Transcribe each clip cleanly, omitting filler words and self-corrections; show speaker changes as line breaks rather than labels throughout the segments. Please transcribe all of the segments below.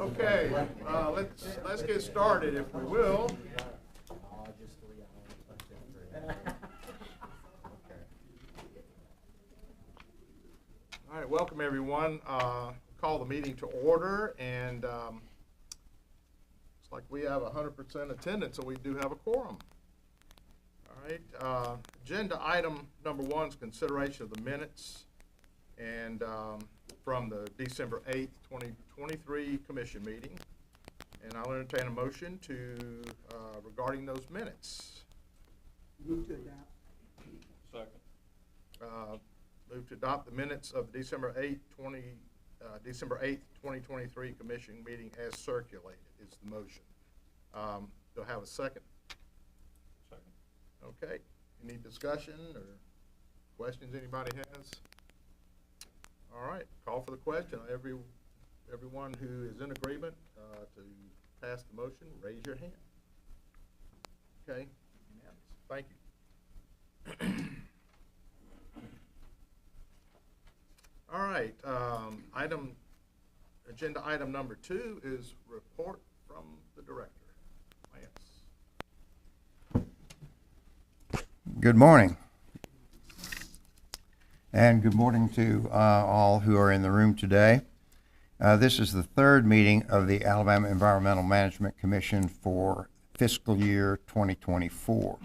Okay, let's get started if we will. All right, welcome everyone. Call the meeting to order, and it's like we have 100% attendance, so we do have a quorum. All right, agenda item number 1 is consideration of the minutes and from the December 8th, 2023 commission meeting. And I'll entertain a motion to regarding those minutes.
Move to adopt.
Second.
Move to adopt the minutes of the December 8th, 2023 commission meeting as circulated is the motion. Do I have a second?
Second.
Okay. Any discussion or questions anybody has? All right. Call for the question. Everyone who is in agreement to pass the motion, raise your hand. Okay. Thank you. All right, agenda item number 2 is report from the director. Lance.
Good morning. And good morning to all who are in the room today. This is the 3rd meeting of the Alabama Environmental Management Commission for fiscal year 2024.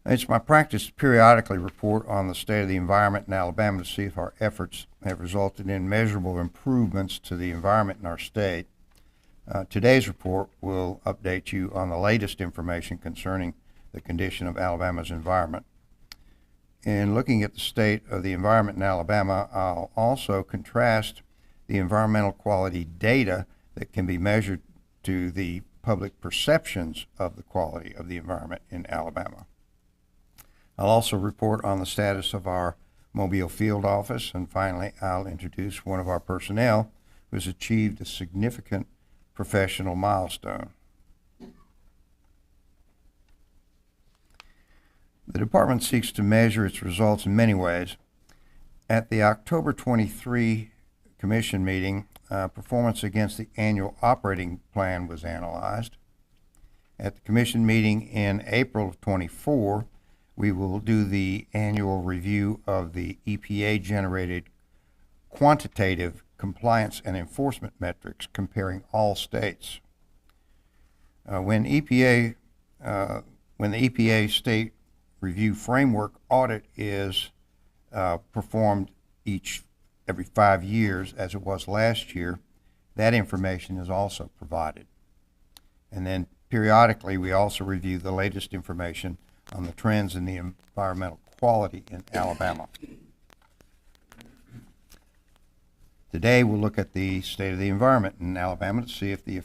It's my practice to periodically report on the state of the environment in Alabama to see if our efforts have resulted in measurable improvements to the environment in our state. Today's report will update you on the latest information concerning the condition of Alabama's environment. In looking at the state of the environment in Alabama, I'll also contrast the environmental quality data that can be measured to the public perceptions of the quality of the environment in Alabama. I'll also report on the status of our Mobile field office, and finally I'll introduce one of our personnel who has achieved a significant professional milestone. The department seeks to measure its results in many ways. At the October 23 commission meeting, performance against the annual operating plan was analyzed. At the commission meeting in April of 24, we will do the annual review of the EPA-generated quantitative compliance and enforcement metrics comparing all states. When the EPA state review framework audit is performed every 5 years, as it was last year, that information is also provided. And then periodically, we also review the latest information on the trends in the environmental quality in Alabama. Today, we'll look at the state of the environment in Alabama to see if the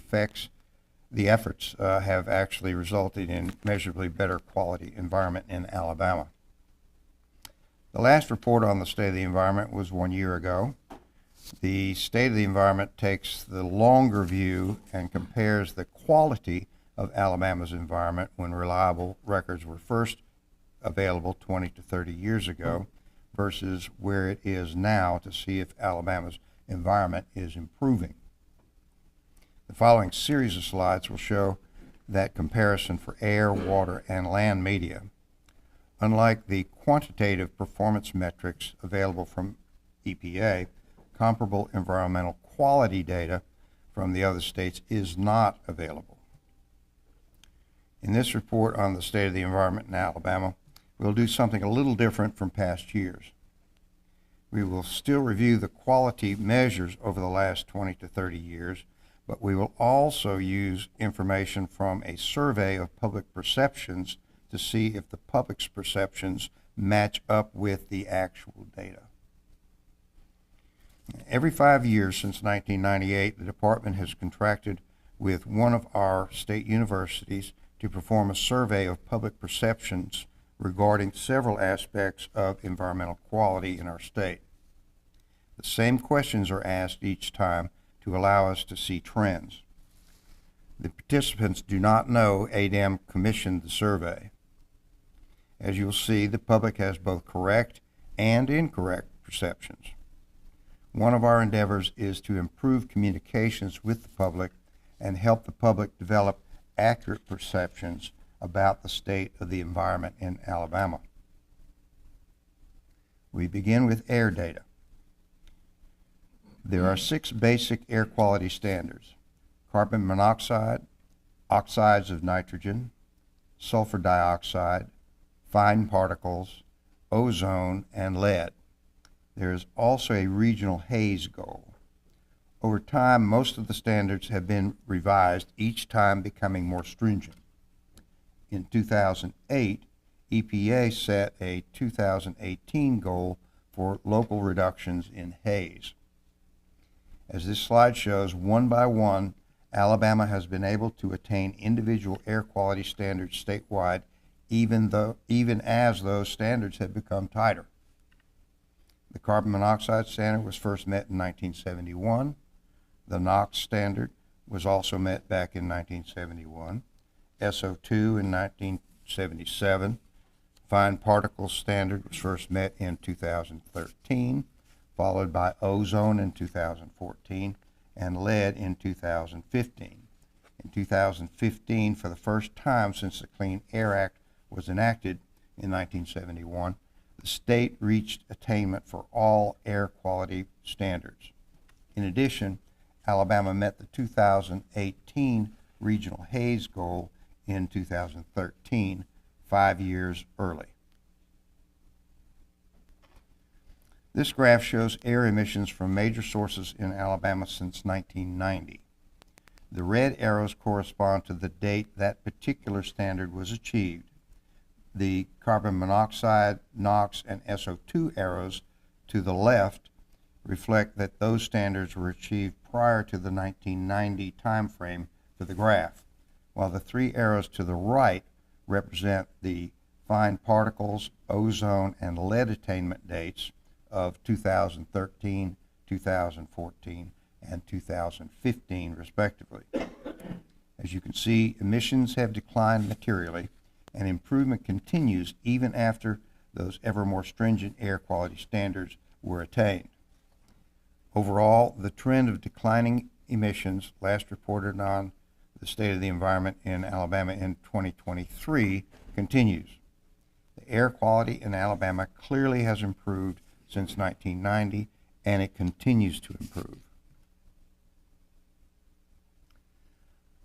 efforts have actually resulted in measurably better quality environment in Alabama. The last report on the state of the environment was 1 year ago. The state of the environment takes the longer view and compares the quality of Alabama's environment when reliable records were first available 20 to 30 years ago versus where it is now to see if Alabama's environment is improving. The following series of slides will show that comparison for air, water, and land media. Unlike the quantitative performance metrics available from EPA, comparable environmental quality data from the other states is not available. In this report on the state of the environment in Alabama, we'll do something a little different from past years. We will still review the quality measures over the last 20 to 30 years, but we will also use information from a survey of public perceptions to see if the public's perceptions match up with the actual data. Every 5 years since 1998, the department has contracted with one of our state universities to perform a survey of public perceptions regarding several aspects of environmental quality in our state. The same questions are asked each time to allow us to see trends. The participants do not know ADAM commissioned the survey. As you'll see, the public has both correct and incorrect perceptions. One of our endeavors is to improve communications with the public and help the public develop accurate perceptions about the state of the environment in Alabama. We begin with air data. There are 6 basic air quality standards: carbon monoxide, oxides of nitrogen, sulfur dioxide, fine particles, ozone, and lead. There is also a regional haze goal. Over time, most of the standards have been revised, each time becoming more stringent. In 2008, EPA set a 2018 goal for local reductions in haze. As this slide shows, one by one, Alabama has been able to attain individual air quality standards statewide, even as those standards have become tighter. The carbon monoxide standard was first met in 1971. The NOx standard was also met back in 1971. SO2 in 1977. Fine particles standard was first met in 2013, followed by ozone in 2014 and lead in 2015. In 2015, for the first time since the Clean Air Act was enacted in 1971, the state reached attainment for all air quality standards. In addition, Alabama met the 2018 regional haze goal in 2013, 5 years early. This graph shows air emissions from major sources in Alabama since 1990. The red arrows correspond to the date that particular standard was achieved. The carbon monoxide, NOx, and SO2 arrows to the left reflect that those standards were achieved prior to the 1990 time frame for the graph, while the 3 arrows to the right represent the fine particles, ozone, and lead attainment dates of 2013, 2014, and 2015, respectively. As you can see, emissions have declined materially, and improvement continues even after those ever more stringent air quality standards were attained. Overall, the trend of declining emissions, last reported on the state of the environment in Alabama in 2023, continues. The air quality in Alabama clearly has improved since 1990, and it continues to improve.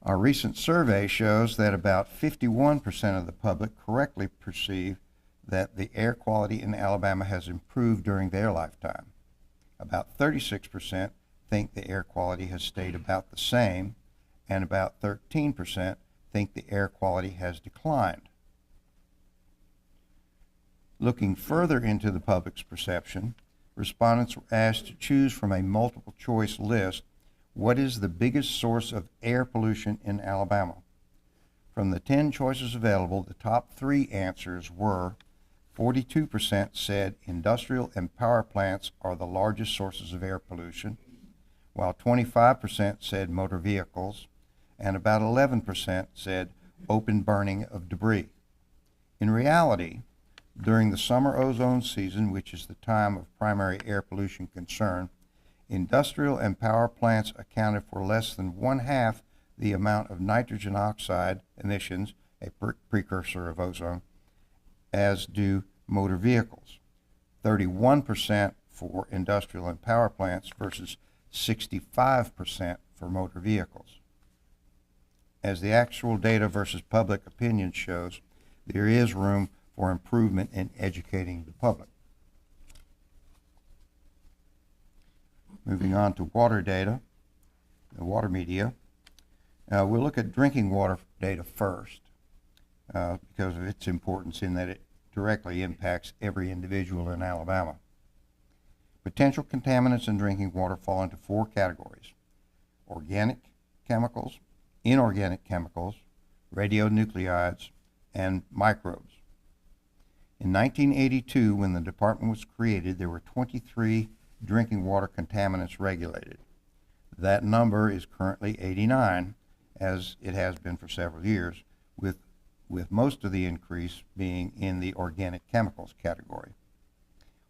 Our recent survey shows that about 51% of the public correctly perceive that the air quality in Alabama has improved during their lifetime. About 36% think the air quality has stayed about the same, and about 13% think the air quality has declined. Looking further into the public's perception, respondents were asked to choose from a multiple choice list what is the biggest source of air pollution in Alabama. From the 10 choices available, the top 3 answers were 42% said industrial and power plants are the largest sources of air pollution, while 25% said motor vehicles, and about 11% said open burning of debris. In reality, during the summer ozone season, which is the time of primary air pollution concern, industrial and power plants accounted for less than 1/2 the amount of nitrogen oxide emissions, a precursor of ozone, as do motor vehicles. 31% for industrial and power plants versus 65% for motor vehicles. As the actual data versus public opinion shows, there is room for improvement in educating the public. Moving on to water data, the water media. We'll look at drinking water data first because of its importance in that it directly impacts every individual in Alabama. Potential contaminants in drinking water fall into 4 categories: organic chemicals, inorganic chemicals, radionuclides, and microbes. In 1982, when the department was created, there were 23 drinking water contaminants regulated. That number is currently 89, as it has been for several years, with most of the increase being in the organic chemicals category.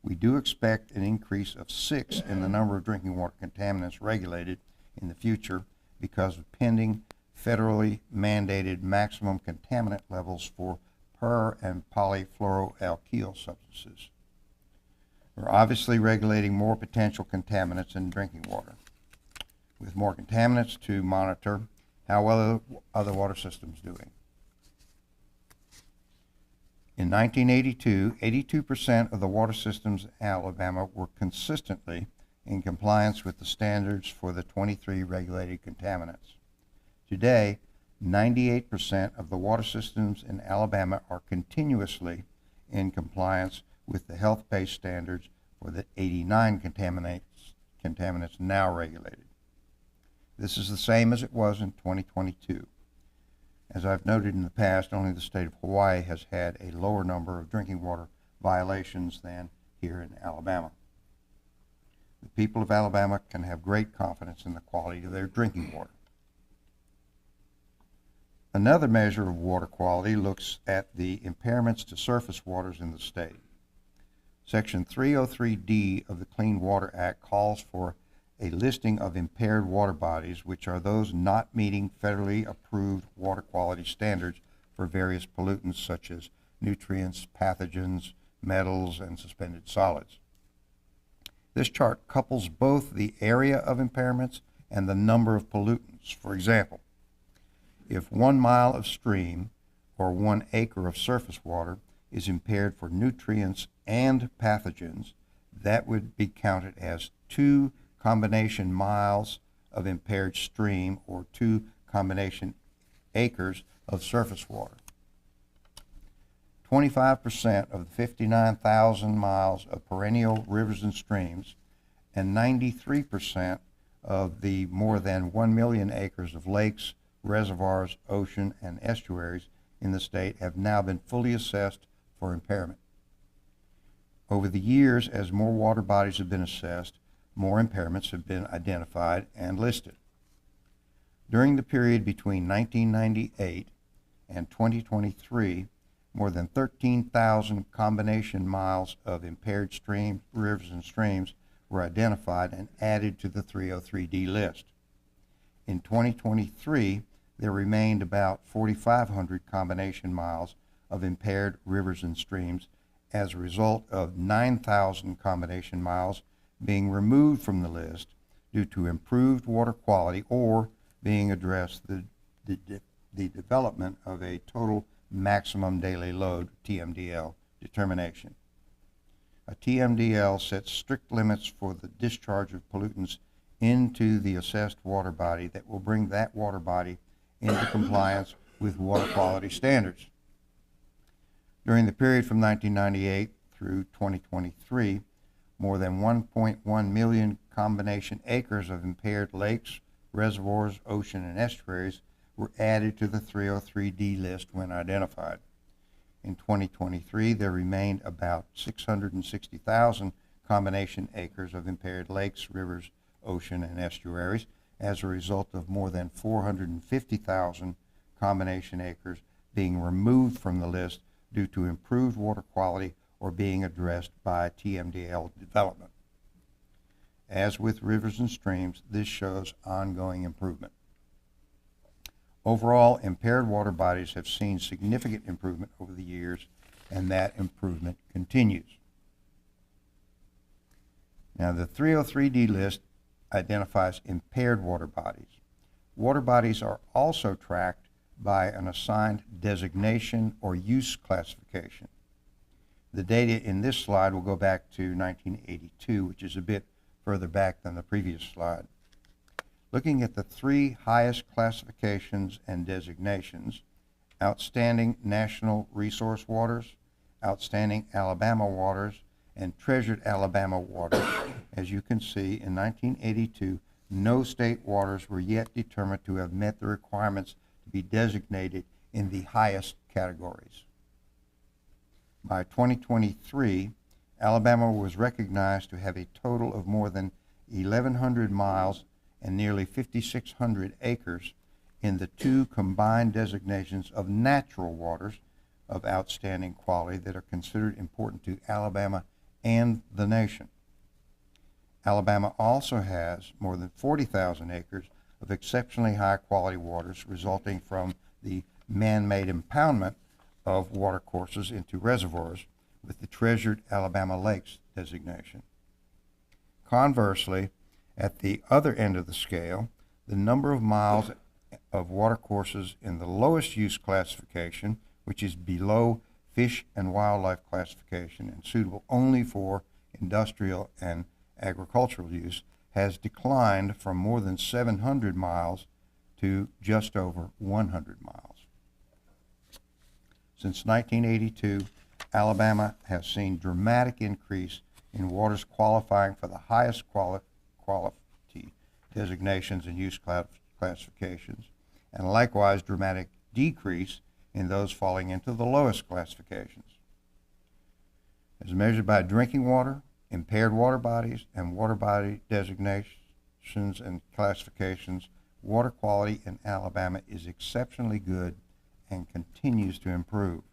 we do expect an increase of 6 in the number of drinking water contaminants regulated in the future because of pending federally mandated maximum contaminant levels for per- and polyfluoroalkyl substances. We're obviously regulating more potential contaminants in drinking water. With more contaminants to monitor, how well are the water systems doing? In 1982, 82% of the water systems in Alabama were consistently in compliance with the standards for the 23 regulated contaminants. Today, 98% of the water systems in Alabama are continuously in compliance with the health-based standards for the 89 contaminants now regulated. This is the same as it was in 2022. As I've noted in the past, only the state of Hawaii has had a lower number of drinking water violations than here in Alabama. The people of Alabama can have great confidence in the quality of their drinking water. Another measure of water quality looks at the impairments to surface waters in the state. Section 303D of the Clean Water Act calls for a listing of impaired water bodies, which are those not meeting federally approved water quality standards for various pollutants such as nutrients, pathogens, metals, and suspended solids. This chart couples both the area of impairments and the number of pollutants. For example, if 1 mile of stream or 1 acre of surface water is impaired for nutrients and pathogens, that would be counted as 2 combination miles of impaired stream or 2 combination acres of surface water. 25% of the 59,000 miles of perennial rivers and streams and 93% of the more than 1 million acres of lakes, reservoirs, ocean, and estuaries in the state have now been fully assessed for impairment. Over the years, as more water bodies have been assessed, more impairments have been identified and listed. During the period between 1998 and 2023, more than 13,000 combination miles of impaired streams, rivers, and streams were identified and added to the 303D list. In 2023, there remained about 4,500 combination miles of impaired rivers and streams as a result of 9,000 combination miles being removed from the list due to improved water quality or being addressed the development of a total maximum daily load, TMDL, determination. A TMDL sets strict limits for the discharge of pollutants into the assessed water body that will bring that water body into compliance with water quality standards. During the period from 1998 through 2023, more than 1.1 million combination acres of impaired lakes, reservoirs, ocean, and estuaries were added to the 303D list when identified. In 2023, there remained about 660,000 combination acres of impaired lakes, rivers, ocean, and estuaries as a result of more than 450,000 combination acres being removed from the list due to improved water quality or being addressed by TMDL development. As with rivers and streams, this shows ongoing improvement. Overall, impaired water bodies have seen significant improvement over the years, and that improvement continues. Now, the 303D list identifies impaired water bodies. Water bodies are also tracked by an assigned designation or use classification. The data in this slide will go back to 1982, which is a bit further back than the previous slide. Looking at the 3 highest classifications and designations, outstanding national resource waters, outstanding Alabama waters, and treasured Alabama waters, as you can see, in 1982, no state waters were yet determined to have met the requirements to be designated in the highest categories. By 2023, Alabama was recognized to have a total of more than 1,100 miles and nearly 5,600 acres in the 2 combined designations of natural waters of outstanding quality that are considered important to Alabama and the nation. Alabama also has more than 40,000 acres of exceptionally high quality waters resulting from the man-made impoundment of watercourses into reservoirs with the treasured Alabama Lakes designation. Conversely, at the other end of the scale, the number of miles of watercourses in the lowest use classification, which is below fish and wildlife classification and suitable only for industrial and agricultural use, has declined from more than 700 miles to just over 100 miles. Since 1982, Alabama has seen dramatic increase in waters qualifying for the highest quality designations and use classifications, and likewise dramatic decrease in those falling into the lowest classifications. As measured by drinking water, impaired water bodies, and water body designations and classifications, water quality in Alabama is exceptionally good and continues to improve.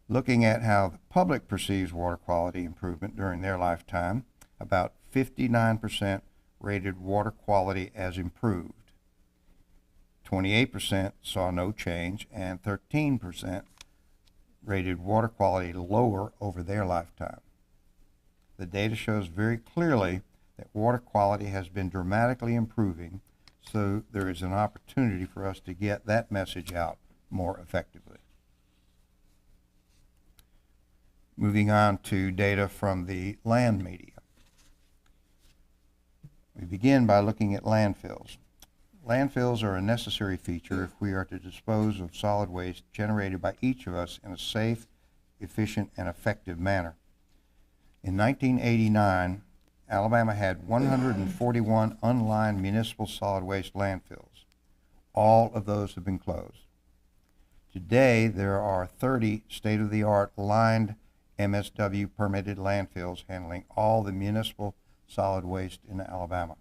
Looking at how the public perceives water quality improvement during their lifetime, about 59% rated water quality as improved. 28% saw no change, and 13% rated water quality lower over their lifetime. The data shows very clearly that water quality has been dramatically improving, so there is an opportunity for us to get that message out more effectively. Moving on to data from the land media. We begin by looking at landfills. Landfills are a necessary feature if we are to dispose of solid waste generated by each of us in a safe, efficient, and effective manner. In 1989, Alabama had 141 unlined municipal solid waste landfills. All of those have been closed. Today, there are 30 state-of-the-art lined MSW permitted landfills handling all the municipal solid waste in Alabama.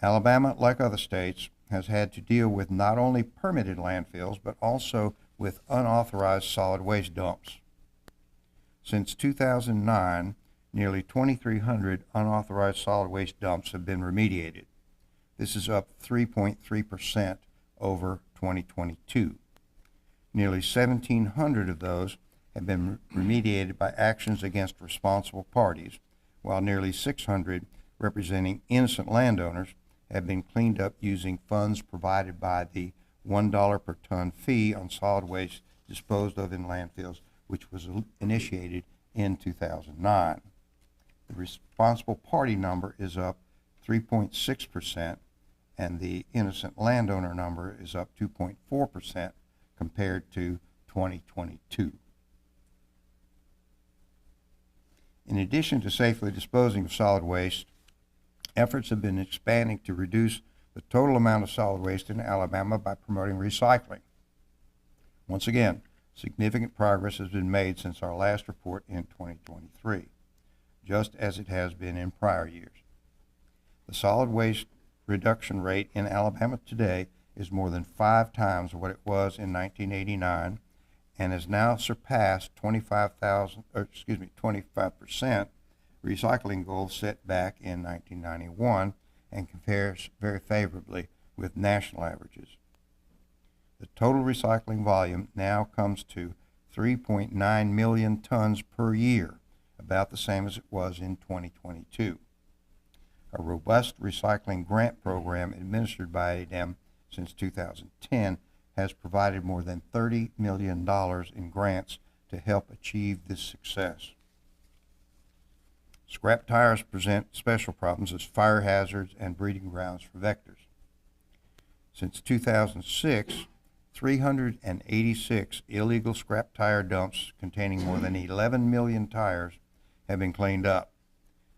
Alabama, like other states, has had to deal with not only permitted landfills, but also with unauthorized solid waste dumps. Since 2009, nearly 2,300 unauthorized solid waste dumps have been remediated. This is up 3.3% over 2022. Nearly 1,700 of those have been remediated by actions against responsible parties, while nearly 600, representing innocent landowners, have been cleaned up using funds provided by the $1 per ton fee on solid waste disposed of in landfills, which was initiated in 2009. The responsible party number is up 3.6%, and the innocent landowner number is up 2.4% compared to 2022. In addition to safely disposing of solid waste, efforts have been expanding to reduce the total amount of solid waste in Alabama by promoting recycling. Once again, significant progress has been made since our last report in 2023, just as it has been in prior years. The solid waste reduction rate in Alabama today is more than 5 times what it was in 1989 and has now surpassed 25% recycling goal set back in 1991 and compares very favorably with national averages. The total recycling volume now comes to 3.9 million tons per year, about the same as it was in 2022. A robust recycling grant program administered by ADEM since 2010 has provided more than $30 million in grants to help achieve this success. Scrap tires present special problems as fire hazards and breeding grounds for vectors. Since 2006, 386 illegal scrap tire dumps containing more than 11 million tires have been cleaned up.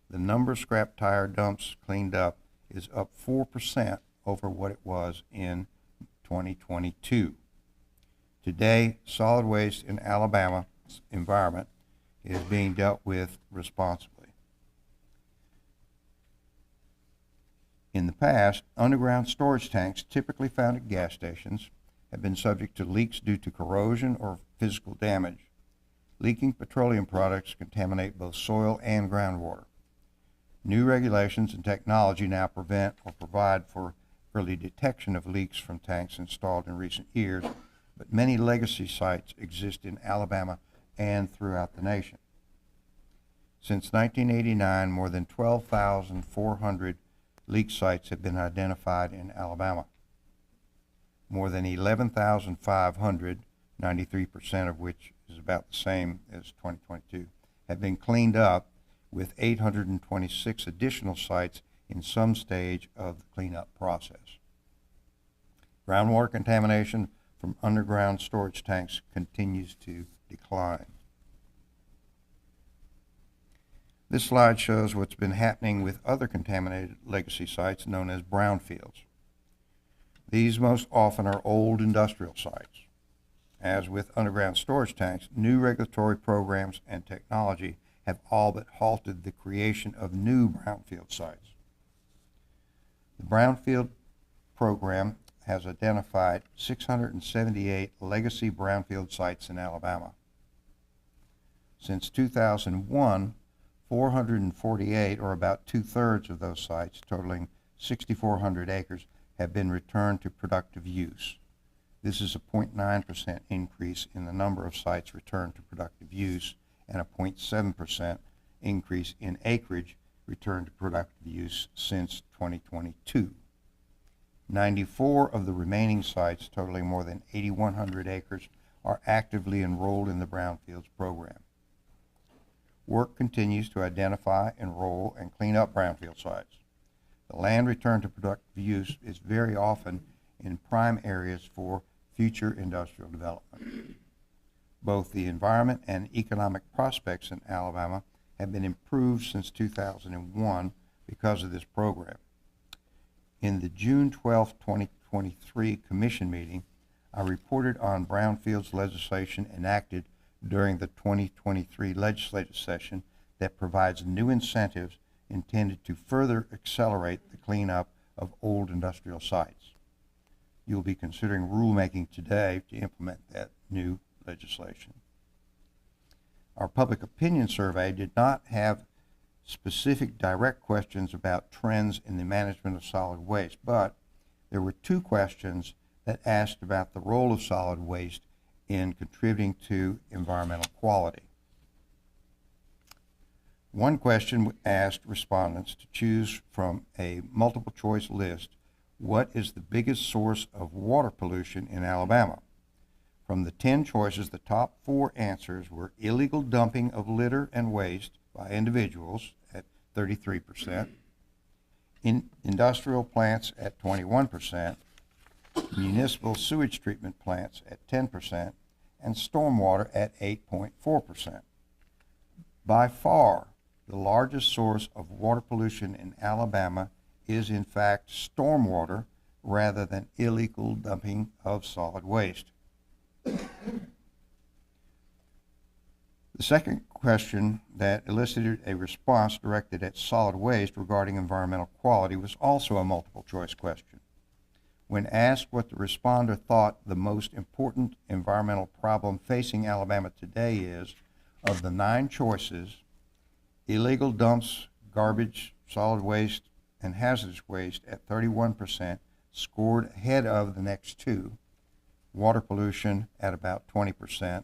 The number of scrap tire dumps cleaned up is up 4% over what it was in 2022. Today, solid waste in Alabama's environment is being dealt with responsibly. In the past, underground storage tanks typically found at gas stations have been subject to leaks due to corrosion or physical damage. Leaking petroleum products contaminate both soil and groundwater. New regulations and technology now prevent or provide for early detection of leaks from tanks installed in recent years, but many legacy sites exist in Alabama and throughout the nation. Since 1989, more than 12,400 leak sites have been identified in Alabama. More than 11,500, 93% of which is about the same as 2022, have been cleaned up, with 826 additional sites in some stage of the cleanup process. Groundwater contamination from underground storage tanks continues to decline. This slide shows what's been happening with other contaminated legacy sites known as brownfields. These most often are old industrial sites. As with underground storage tanks, new regulatory programs and technology have all but halted the creation of new brownfield sites. The brownfield program has identified 678 legacy brownfield sites in Alabama. Since 2001, 448, or about 2/3 of those sites, totaling 6,400 acres, have been returned to productive use. This is a 0.9% increase in the number of sites returned to productive use and a 0.7% increase in acreage returned to productive use since 2022. 94 of the remaining sites, totaling more than 8,100 acres, are actively enrolled in the Brownfields program. Work continues to identify, enroll, and clean up brownfield sites. The land returned to productive use is very often in prime areas for future industrial development. Both the environment and economic prospects in Alabama have been improved since 2001 because of this program. In the June 12, 2023 Commission meeting, I reported on brownfields legislation enacted during the 2023 legislative session that provides new incentives intended to further accelerate the cleanup of old industrial sites. You'll be considering rulemaking today to implement that new legislation. Our public opinion survey did not have specific direct questions about trends in the management of solid waste, but there were two questions that asked about the role of solid waste in contributing to environmental quality. One question asked respondents to choose from a multiple choice list, what is the biggest source of water pollution in Alabama? From the 10 choices, the top 4 answers were illegal dumping of litter and waste by individuals at 33%, industrial plants at 21%, municipal sewage treatment plants at 10%, and stormwater at 8.4%. By far, the largest source of water pollution in Alabama is in fact stormwater rather than illegal dumping of solid waste. The second question that elicited a response directed at solid waste regarding environmental quality was also a multiple choice question. When asked what the responder thought the most important environmental problem facing Alabama today is, of the 9 choices, illegal dumps, garbage, solid waste, and hazardous waste at 31% scored ahead of the next 2, water pollution at about 20%,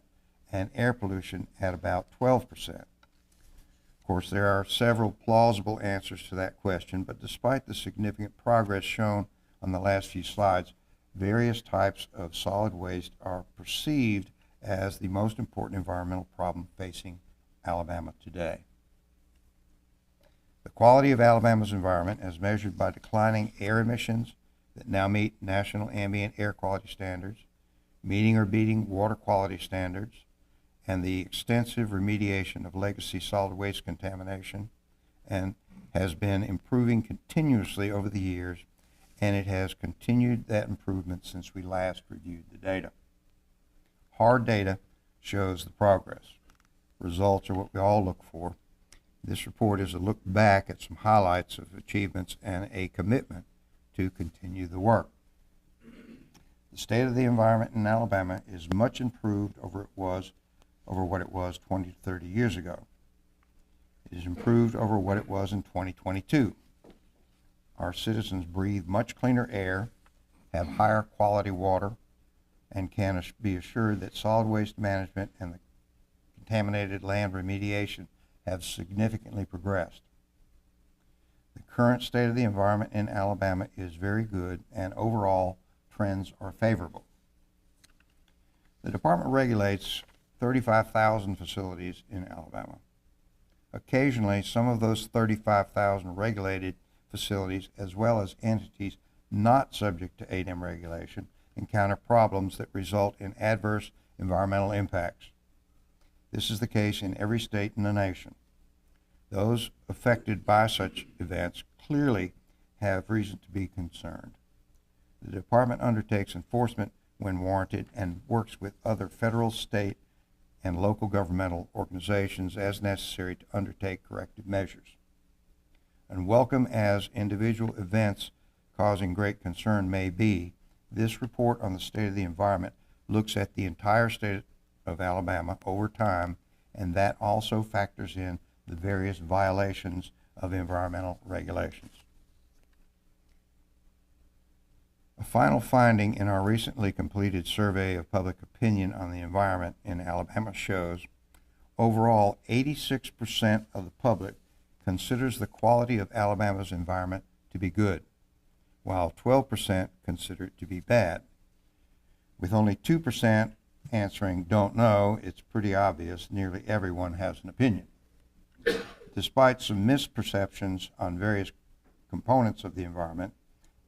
and air pollution at about 12%. Of course, there are several plausible answers to that question, but despite the significant progress shown on the last few slides, various types of solid waste are perceived as the most important environmental problem facing Alabama today. The quality of Alabama's environment, as measured by declining air emissions that now meet national ambient air quality standards, meeting or beating water quality standards, and the extensive remediation of legacy solid waste contamination, and has been improving continuously over the years, and it has continued that improvement since we last reviewed the data. Hard data shows the progress. Results are what we all look for. This report is a look back at some highlights of achievements and a commitment to continue the work. The state of the environment in Alabama is much improved over what it was 20 to 30 years ago. It is improved over what it was in 2022. Our citizens breathe much cleaner air, have higher quality water, and can be assured that solid waste management and the contaminated land remediation have significantly progressed. The current state of the environment in Alabama is very good, and overall trends are favorable. The department regulates 35,000 facilities in Alabama. Occasionally, some of those 35,000 regulated facilities, as well as entities not subject to ADEM regulation, encounter problems that result in adverse environmental impacts. This is the case in every state in the nation. Those affected by such events clearly have reason to be concerned. The department undertakes enforcement when warranted and works with other federal, state, and local governmental organizations as necessary to undertake corrective measures. Unwelcome as individual events causing great concern may be, this report on the state of the environment looks at the entire state of Alabama over time, and that also factors in the various violations of environmental regulations. A final finding in our recently completed survey of public opinion on the environment in Alabama shows overall 86% of the public considers the quality of Alabama's environment to be good, while 12% consider it to be bad. With only 2% answering don't know, it's pretty obvious nearly everyone has an opinion. Despite some misperceptions on various components of the environment,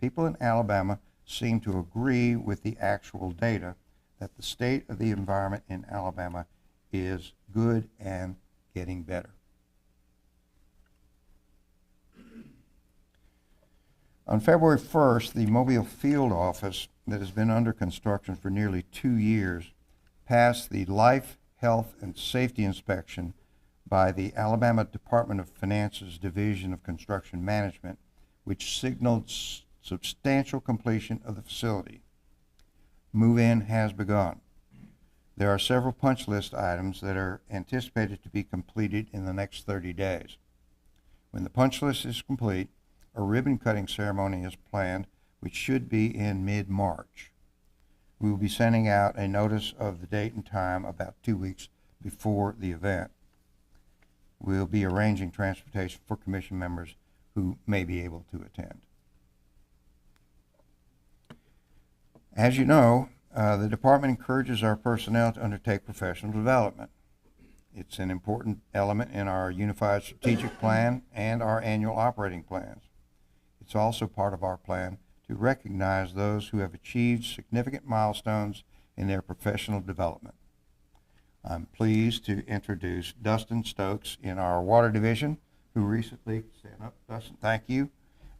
people in Alabama seem to agree with the actual data that the state of the environment in Alabama is good and getting better. On February 1st, the Mobile Field Office, that has been under construction for nearly 2 years, passed the Life, Health, and Safety inspection by the Alabama Department of Finance's Division of Construction Management, which signaled substantial completion of the facility. Move-in has begun. There are several punch list items that are anticipated to be completed in the next 30 days. When the punch list is complete, a ribbon cutting ceremony is planned, which should be in mid-March. We will be sending out a notice of the date and time about 2 weeks before the event. We'll be arranging transportation for commission members who may be able to attend. As you know, the department encourages our personnel to undertake professional development. It's an important element in our unified strategic plan and our annual operating plans. It's also part of our plan to recognize those who have achieved significant milestones in their professional development. I'm pleased to introduce Dustin Stokes in our Water Division, who recently, stand up, Dustin, thank you,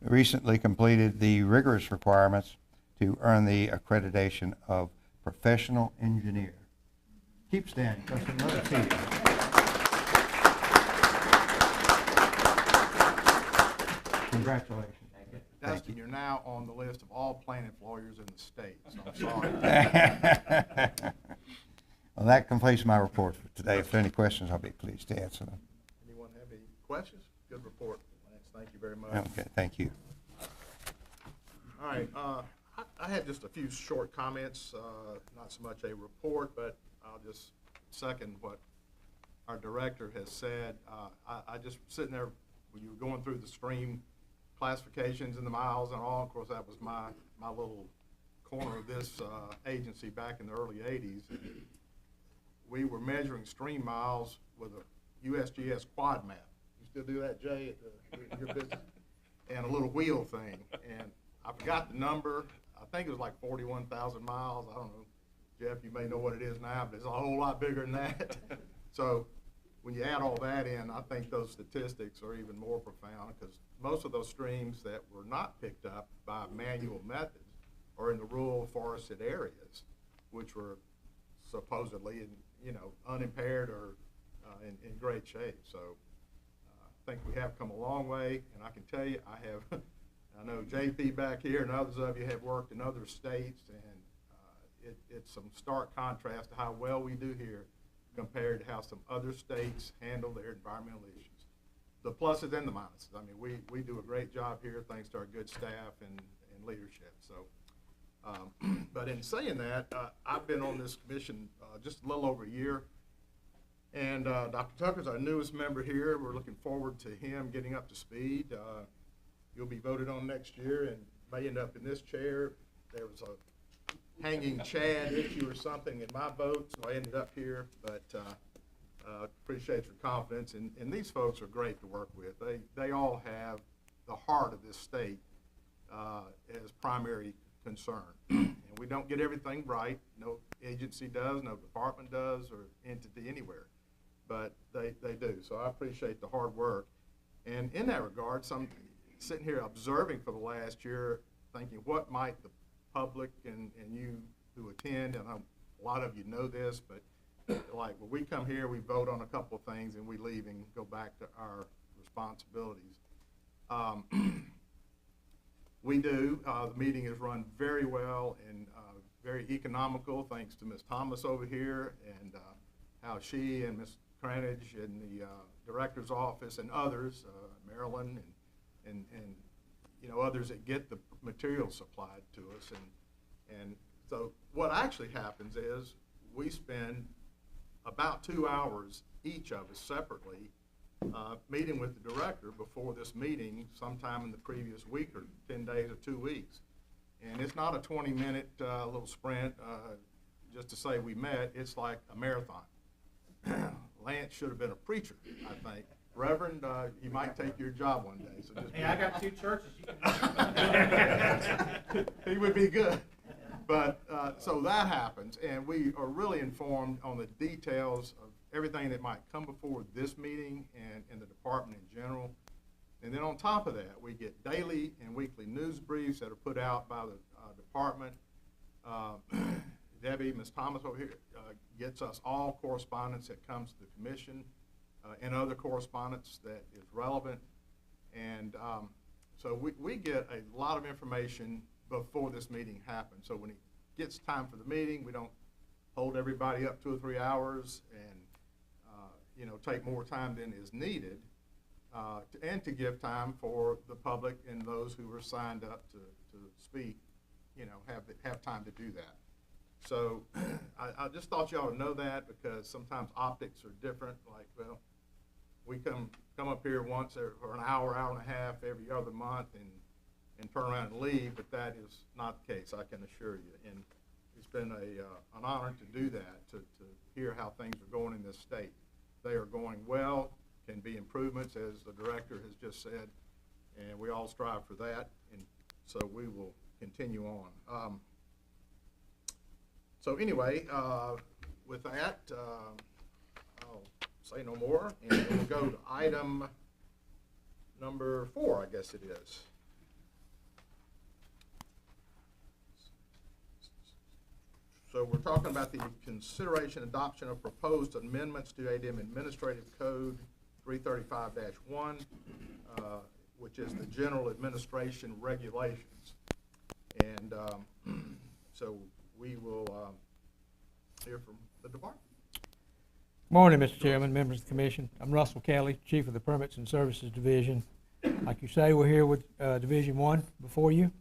recently completed the rigorous requirements to earn the accreditation of professional engineer. Keep standing, Dustin, let us see you. Congratulations.
Dustin, you're now on the list of all plaintiff lawyers in the state, so I'm sorry.
Well, that completes my report for today. If there are any questions, I'll be pleased to answer them.
Anyone have any questions? Good report, Lance. Thank you very much.
Okay, thank you.
All right, I had just a few short comments, not so much a report, but I'll just second what our director has said. I just sitting there when you were going through the stream classifications and the miles and all. Of course, that was my little corner of this agency back in the early 80s. We were measuring stream miles with a USGS quad map. You still do that, Jay, at your business? And a little wheel thing. And I forgot the number. I think it was like 41,000 miles. I don't know. Jeff, you may know what it is now, but it's a whole lot bigger than that. So when you add all that in, I think those statistics are even more profound, because most of those streams that were not picked up by manual methods are in the rural forested areas, which were supposedly unimpaired or in great shape. So I think we have come a long way, and I can tell you, I know JP back here and others of you have worked in other states, and it's some stark contrast to how well we do here compared to how some other states handle their environmental issues. The pluses and the minuses. I mean, we do a great job here thanks to our good staff and leadership. So, but in saying that, I've been on this commission just a little over a year. And Dr. Tucker's our newest member here. We're looking forward to him getting up to speed. You'll be voted on next year and may end up in this chair. There was a hanging Chad issue or something in my vote, so I ended up here. But appreciate your confidence. And these folks are great to work with. They all have the heart of this state as primary concern. And we don't get everything right. No agency does, no department does, or entity anywhere. But they do. So I appreciate the hard work. And in that regard, sitting here observing for the last year, thinking what might the public and you who attend, and a lot of you know this, but like when we come here, we vote on a couple of things and we leave and go back to our responsibilities. We do. The meeting is run very well and very economical, thanks to Ms. Thomas over here and how she and Ms. Cranage and the director's office and others, Marilyn and you know, others that get the materials supplied to us. And so what actually happens is we spend about 2 hours, each of us separately, meeting with the director before this meeting sometime in the previous week or 10 days or 2 weeks. And it's not a 20-minute little sprint just to say we met. It's like a marathon. Lance should have been a preacher, I think. Reverend, he might take your job one day. So just
hey, I got 2 churches. You can
he would be good. But so that happens, and we are really informed on the details of everything that might come before this meeting and the department in general. And then on top of that, we get daily and weekly news briefs that are put out by the department. Debbie, Ms. Thomas over here, gets us all correspondence that comes to the commission and other correspondence that is relevant. And so we get a lot of information before this meeting happens. So when it gets time for the meeting, we don't hold everybody up 2 or 3 hours and you know, take more time than is needed, and to give time for the public and those who are signed up to speak, you know, have time to do that. So I just thought you ought to know that, because sometimes optics are different. Like, well, we come up here once for an hour, hour and a half every other month and turn around and leave, but that is not the case, I can assure you. And it's been an honor to do that, to hear how things are going in this state. They are going well, can be improvements, as the director has just said, and we all strive for that, and so we will continue on. So anyway, with that, I'll say no more, and we'll go to item number 4, I guess it is. So we're talking about the consideration adoption of proposed amendments to ADM Administrative Code 335-1, which is the General Administration Regulations. And so we will hear from the department.
Morning, Mr. Chairman, members of the commission. I'm Russell Kelly, Chief of the Permits and Services Division. Like you say, we're here with Division 1 before you.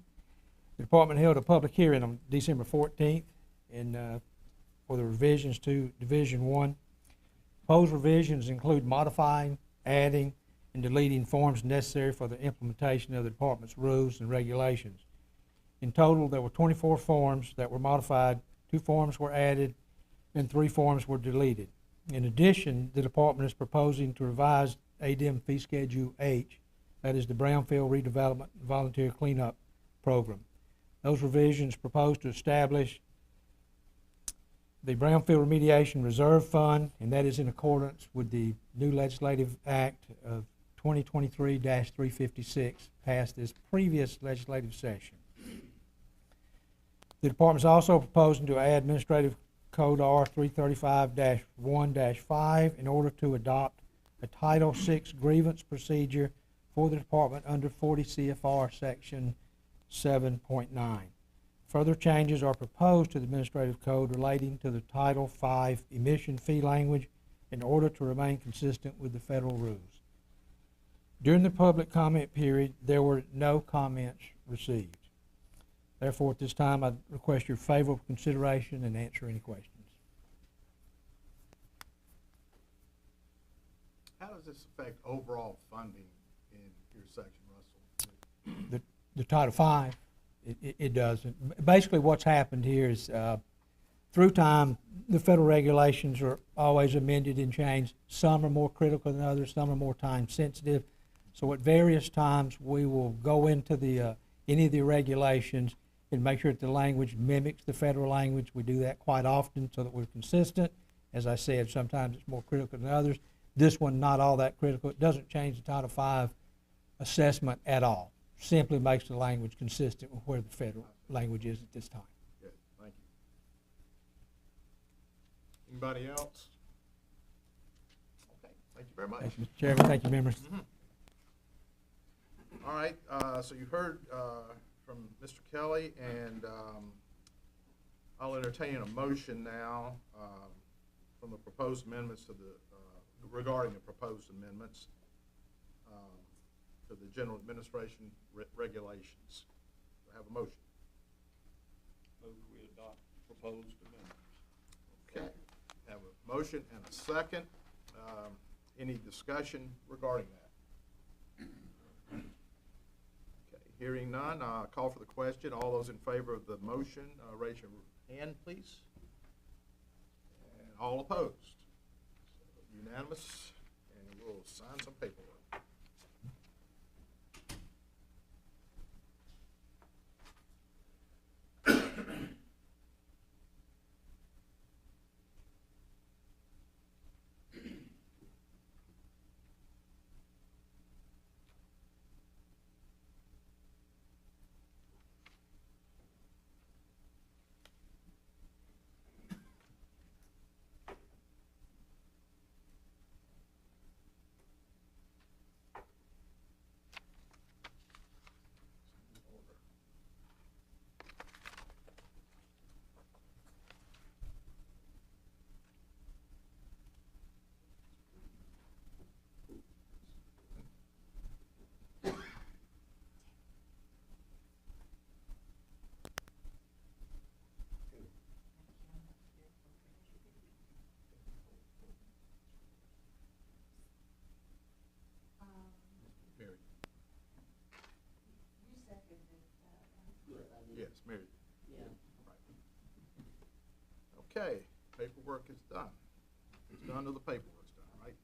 The department held a public hearing on December 14th for the revisions to Division 1. Proposed revisions include modifying, adding, and deleting forms necessary for the implementation of the department's rules and regulations. In total, there were 24 forms that were modified, 2 forms were added, and 3 forms were deleted. In addition, the department is proposing to revise ADM Fee Schedule H, that is the Brownfield Redevelopment and Volunteer Cleanup Program. Those revisions propose to establish the Brownfield Remediation Reserve Fund, and that is in accordance with the new legislative act of 2023-356 passed this previous legislative session. The department is also proposing to add Administrative Code R 335-1-5 in order to adopt a Title VI grievance procedure for the department under 40 CFR Section 7.9. Further changes are proposed to the administrative code relating to the Title V emission fee language in order to remain consistent with the federal rules. During the public comment period, there were no comments received. Therefore, at this time, I request your favorable consideration and answer any questions.
How does this affect overall funding in your section, Russell?
The Title V, it doesn't. Basically, what's happened here is, through time, the federal regulations are always amended and changed. Some are more critical than others, some are more time sensitive. So at various times, we will go into the, any of the regulations and make sure that the language mimics the federal language. We do that quite often so that we're consistent. As I said, sometimes it's more critical than others. This one, not all that critical. It doesn't change the Title V assessment at all. Simply makes the language consistent with where the federal language is at this time.
Good, thank you. Anybody else? Okay, thank you very much.
Thank you, Mr. Chairman. Thank you, members.
All right, so you heard from Mr. Kelly, and I'll entertain a motion now from the proposed amendments to the, regarding the proposed amendments to the general administration regulations. I have a motion.
Move we adopt proposed amendments.
Okay. Have a motion and a second. Any discussion regarding that? Okay, hearing none, call for the question. All those in favor of the motion, raise your hand, please. And all opposed? So unanimous, and we'll sign some paperwork. Mary.
You seconded that.
Yes, Mary.
Yeah.
Right. Okay, paperwork is done. It's done till the paperwork's done, right?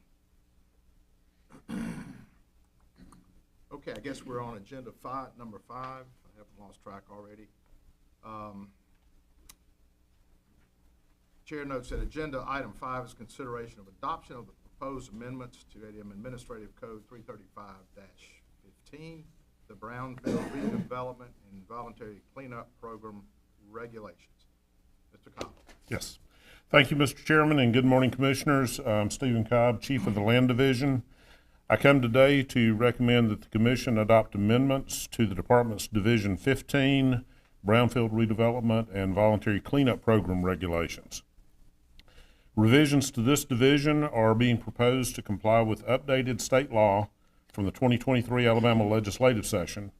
Okay, I guess we're on agenda number 5. I haven't lost track already. Chair notes that agenda item 5 is consideration of adoption of the proposed amendments to ADM Administrative Code 335-15, the Brownfield Redevelopment and Voluntary Cleanup Program regulations. Mr. Cobb.
Yes. Thank you, Mr. Chairman, and good morning, Commissioners. I'm Stephen Cobb, Chief of the Land Division. I come today to recommend that the Commission adopt amendments to the Department's Division 15, Brownfield Redevelopment and Voluntary Cleanup Program regulations. Revisions to this division are being proposed to comply with updated state law from the 2023 Alabama legislative session.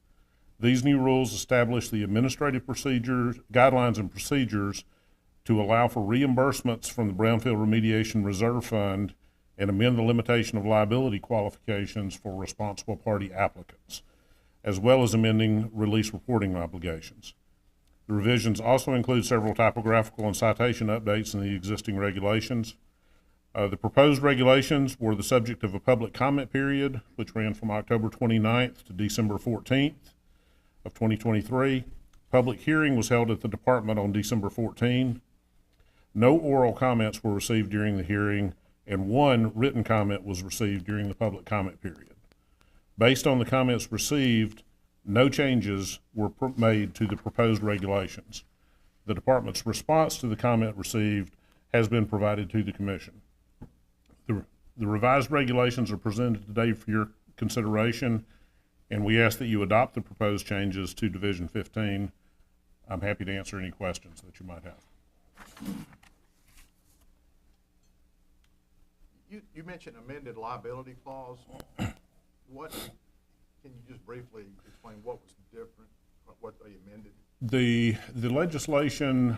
These new rules establish the administrative procedures, guidelines and procedures to allow for reimbursements from the Brownfield Remediation Reserve Fund and amend the limitation of liability qualifications for responsible party applicants, as well as amending release reporting obligations. The revisions also include several typographical and citation updates in the existing regulations. The proposed regulations were the subject of a public comment period, which ran from October 29th to December 14th of 2023. Public hearing was held at the department on December 14. No oral comments were received during the hearing, and one written comment was received during the public comment period. Based on the comments received, no changes were made to the proposed regulations. The department's response to the comment received has been provided to the Commission. The revised regulations are presented today for your consideration, and we ask that you adopt the proposed changes to Division 15 I'm happy to answer any questions that you might have.
You mentioned amended liability clause. What, can you just briefly explain what was different, what they amended?
The legislation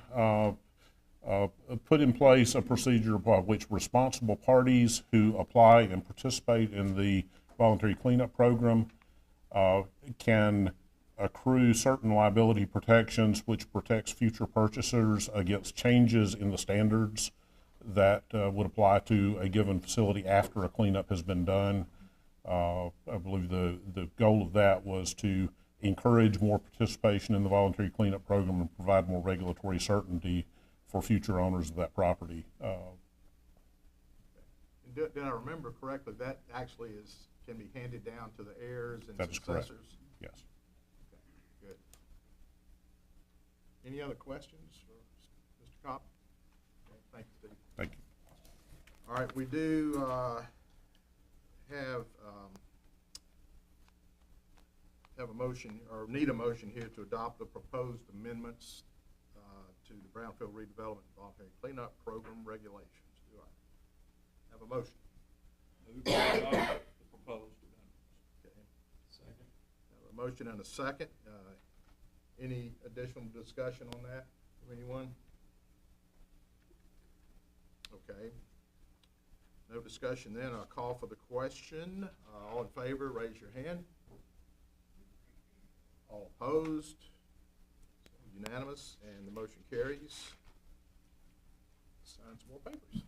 put in place a procedure by which responsible parties who apply and participate in the voluntary cleanup program can accrue certain liability protections, which protects future purchasers against changes in the standards that would apply to a given facility after a cleanup has been done. I believe the goal of that was to encourage more participation in the voluntary cleanup program and provide more regulatory certainty for future owners of that property.
And did I remember correctly, that actually can be handed down to the heirs and
That is correct.
successors?
Yes.
Okay, good. Any other questions for Mr. Cobb? Okay, thank you, Steve.
Thank you.
All right, we do have a motion, or need a motion here to adopt the proposed amendments to the Brownfield Redevelopment Voluntary Cleanup Program regulations. Do I have a motion?
Move to adopt the proposed amendments.
Okay.
Second.
Have a motion and a second. Any additional discussion on that from anyone? Okay. No discussion then. I'll call for the question. All in favor, raise your hand. All opposed? Unanimous, and the motion carries. Sign some more papers.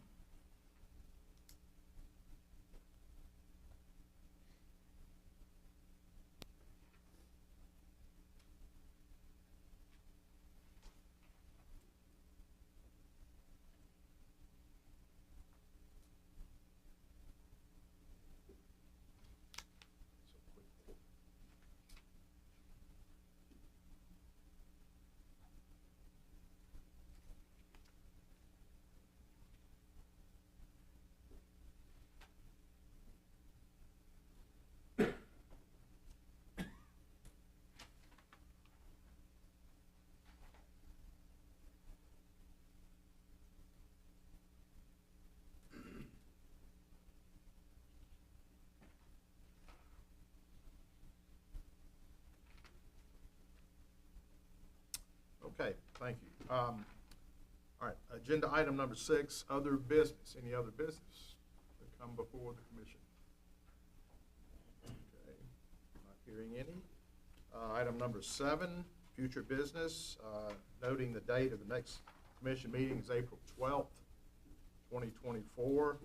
Okay, thank you. All right, agenda item number 6, other business. Any other business that come before the commission? Okay, not hearing any. Item number 7, future business, noting the date of the next commission meeting is April 12th, 2024.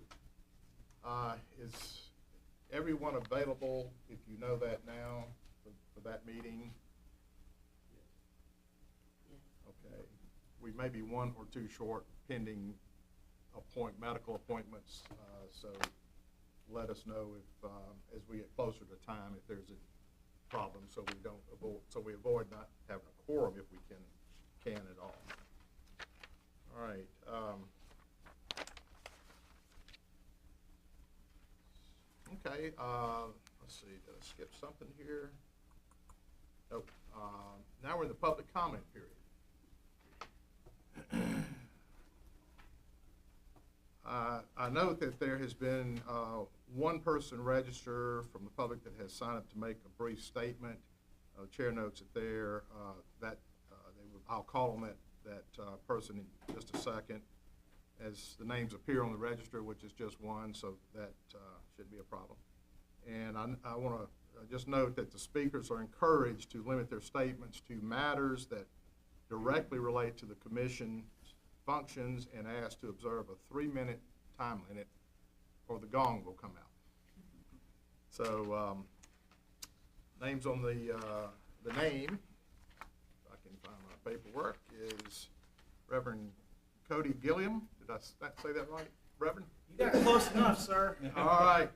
Is everyone available, if you know that now, for that meeting? Okay, we may be 1 or 2 short pending medical appointments, so let us know if, as we get closer to time, if there's a problem, so we avoid not having a quorum if we can at all. All right. Okay, let's see, did I skip something here? Nope. Now we're in the public comment period. I note that there has been one person register from the public that has signed up to make a brief statement. Chair notes it there. I'll call on that person in just a second, as the names appear on the register, which is just one, so that shouldn't be a problem. And I want to just note that the speakers are encouraged to limit their statements to matters that directly relate to the commission's functions, and asked to observe a 3-minute time limit or the gong will come out. So names on the name, if I can find my paperwork, is Reverend Cody Gilliam. Did I say that right, Reverend?
You got close enough, sir.
All right.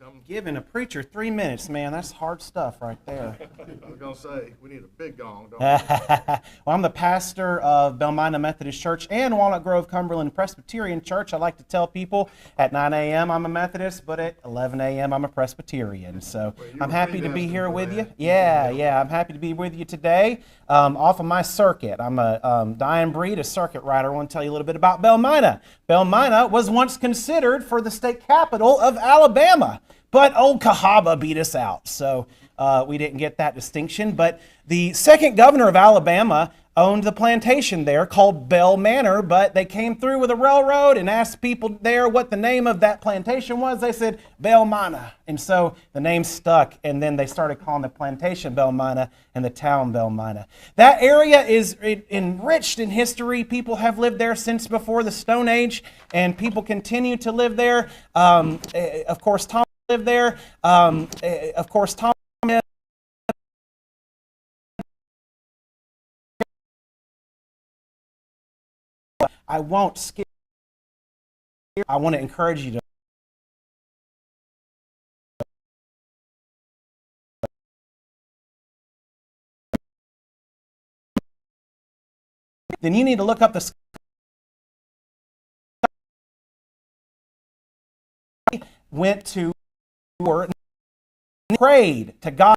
come,
Giving a preacher 3 minutes, man, that's hard stuff right there.
I was gonna say, we need a big gong, don't we?
Well, I'm the pastor of Belmina Methodist Church and Walnut Grove Cumberland Presbyterian Church. I like to tell people at 9 a.m. I'm a Methodist, but at 11 a.m. I'm a Presbyterian. So
Well, you
I'm
were
happy to be
predestined
here
for
with you.
that.
Yeah, I'm happy to be with you today. Off of my circuit, I'm a dying breed, a circuit rider. I want to tell you a little bit about Belmina. Belmina was once considered for the state capital of Alabama. But old Cahaba beat us out, so we didn't get that distinction. But the second governor of Alabama owned the plantation there called Bell Manor, but they came through with a railroad and asked people there what the name of that plantation was. They said Belmina, and so the name stuck, and then they started calling the plantation Belmina and the town Belmina. That area is enriched in history. People have lived there since before the Stone Age, and people continue to live there. Of course, Tom lived there. Of course, Tom. I won't skip. I want to encourage you to then you need to look up the went to or prayed to God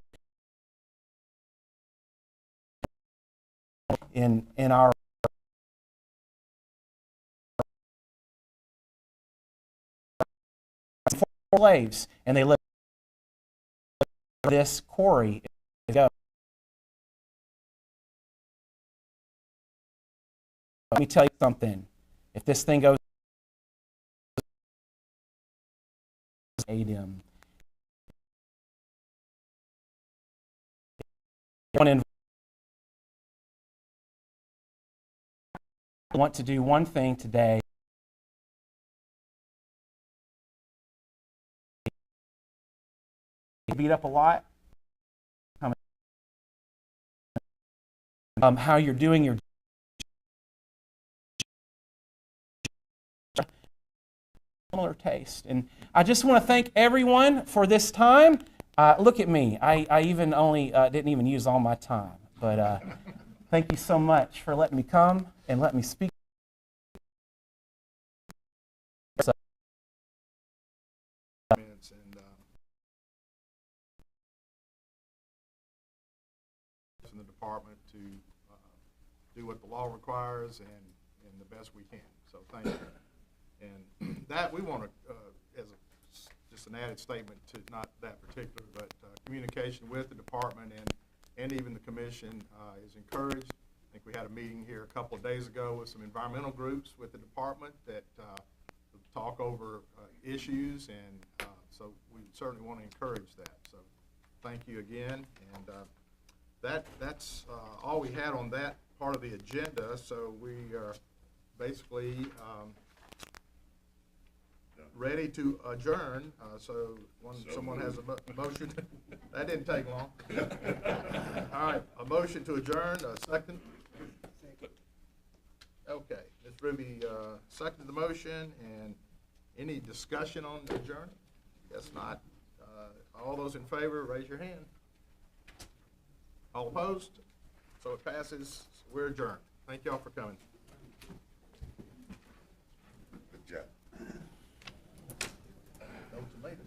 in our slaves, and they lived this quarry. Let me tell you something. If this thing goes stadium, I want to do one thing today. Beat up a lot. How you're doing your similar taste, and I just want to thank everyone for this time. Look at me. I even only didn't even use all my time, but thank you so much for letting me come and let me speak.
Minutes and in the department to do what the law requires and the best we can. So thank you. And that we want to, as just an added statement to not that particular, but communication with the department and even the commission is encouraged. I think we had a meeting here a couple of days ago with some environmental groups with the department that talk over issues, and so we certainly want to encourage that. So thank you again, and that's all we had on that part of the agenda. So we are basically ready to adjourn. So someone has a motion. That didn't take long. All right, a motion to adjourn, a second. Okay, Ms. Ruby seconded the motion, and any discussion on adjourning? Guess not. All those in favor, raise your hand. All opposed? So it passes. We're adjourned. Thank y'all for coming. Good job. No tomatoes.